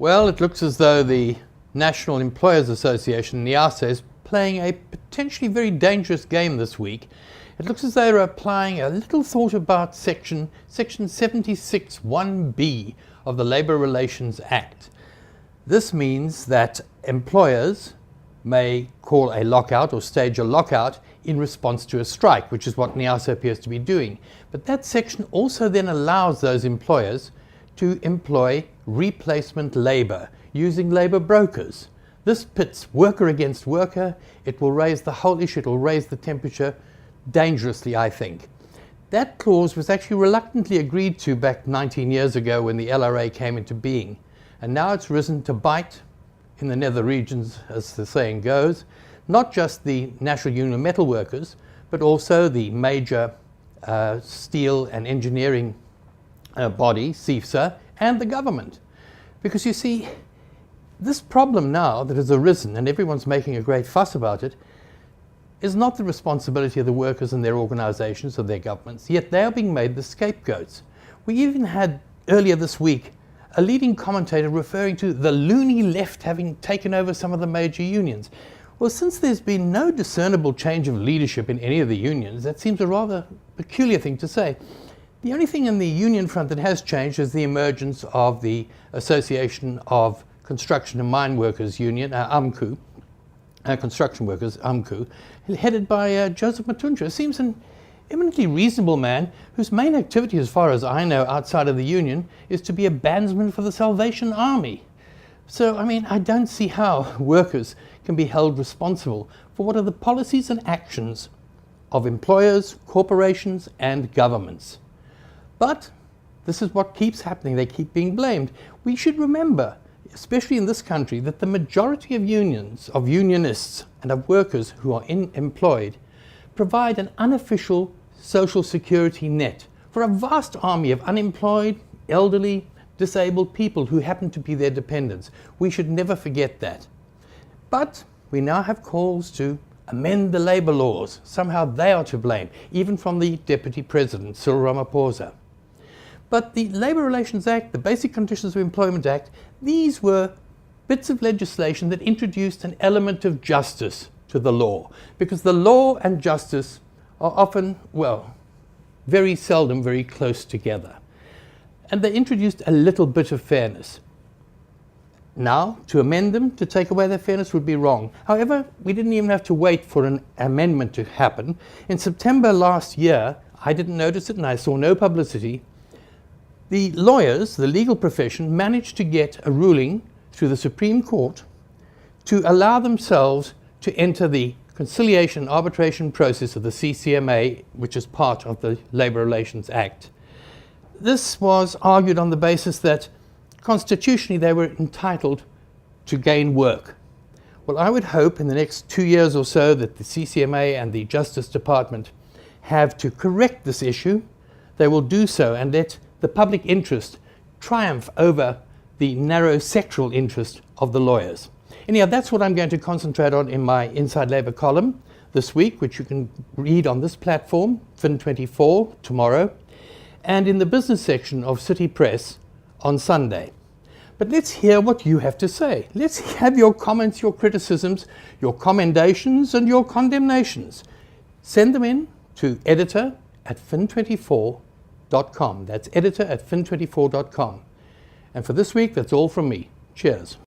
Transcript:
Well, it looks as though the National Employers Association, NIASA, is playing a potentially very dangerous game this week. It looks as though they're applying a little thought about Section 76(1)(b) of the Labour Relations Act. This means that employers may call a lockout or stage a lockout in response to a strike, which is what NIASA appears to be doing. But that section also then allows those employers to employ replacement labour using labour brokers. This pits worker against worker. It will raise the whole issue, it will raise the temperature dangerously, I think. That clause was actually reluctantly agreed to back 19 years ago when the LRA came into being. And now it's risen to bite in the nether regions, as the saying goes, not just the National Union of Metal Workers, but also the major steel and engineering body, CIFSA, and the government. Because you see, this problem now that has arisen, and everyone's making a great fuss about it, is not the responsibility of the workers and their organizations or their governments, yet they are being made the scapegoats. We even had earlier this week a leading commentator referring to the loony left having taken over some of the major unions. Well, since there's been no discernible change of leadership in any of the unions, that seems a rather peculiar thing to say. The only thing in the union front that has changed is the emergence of the Association of Construction and Mine Workers Union, AMCU, Construction Workers, AMCU, headed by Joseph Matunja. Seems an eminently reasonable man whose main activity, as far as I know, outside of the union, is to be a bandsman for the Salvation Army. So, I mean, I don't see how workers can be held responsible for what are the policies and actions of employers, corporations, and governments. But this is what keeps happening. They keep being blamed. We should remember, especially in this country, that the majority of unions, of unionists, and of workers who are employed provide an unofficial social security net for a vast army of unemployed, elderly, disabled people who happen to be their dependents. We should never forget that. But we now have calls to amend the labour laws. Somehow they are to blame, even from the Deputy President, Cyril Ramaphosa. But the Labour Relations Act, the Basic Conditions of Employment Act, these were bits of legislation that introduced an element of justice to the law, because the law and justice are often, well, very seldom very close together. And they introduced a little bit of fairness. Now, to amend them, to take away their fairness would be wrong. However, we didn't even have to wait for an amendment to happen. In September last year, I didn't notice it and I saw no publicity. The lawyers, the legal profession, managed to get a ruling through the Supreme Court to allow themselves to enter the conciliation and arbitration process of the CCMA, which is part of the Labour Relations Act. This was argued on the basis that constitutionally they were entitled to gain work. Well, I would hope in the next 2 years or so that the CCMA and the Justice Department have to correct this issue. They will do so and let the public interest triumph over the narrow sectoral interest of the lawyers. Anyhow, that's what I'm going to concentrate on in my Inside Labour column this week, which you can read on this platform, Fin24, tomorrow, and in the business section of City Press on Sunday. But let's hear what you have to say. Let's have your comments, your criticisms, your commendations, and your condemnations. Send them in to editor@fin24.com. That's editor@fin24.com. And for this week, that's all from me. Cheers.